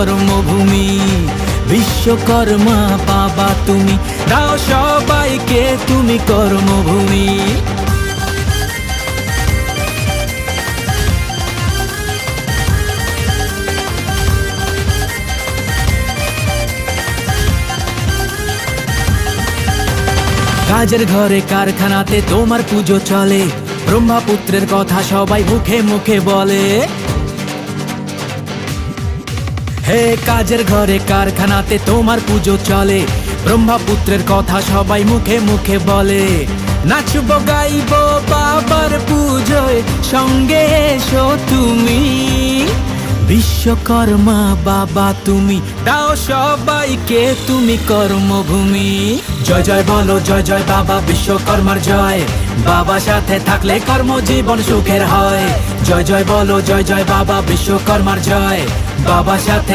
কর্মভূমি। বিশ্বকর্মা বাবা তুমি, দাও সবাইকে তুমি কর্মভূমি। কাজের ঘরে কারখানাতে তোমার পুজো চলে, ব্রহ্মপুত্রের কথা সবাই মুখে মুখে বলে। হে কাজের ঘরে কারখানাতে তোমার পুজো চলে, ব্রহ্মপুত্রের কথা সবাই মুখে মুখে বলে। নাচবো গাইবো বাবার পুজোয়, সঙ্গে এসো তুমি। বিশ্বকর্মা বাবা তুমি, দাও সবাইকে তুমি কর্মভূমি। জয় জয় বলো জয় জয় বাবা বিশ্বকর্মার জয়, বাবা সাথে থাকলে কর্মজীবন সুখের হয়। জয় জয় বলো জয় জয় বাবা বিশ্বকর্মার জয়, বাবা সাথে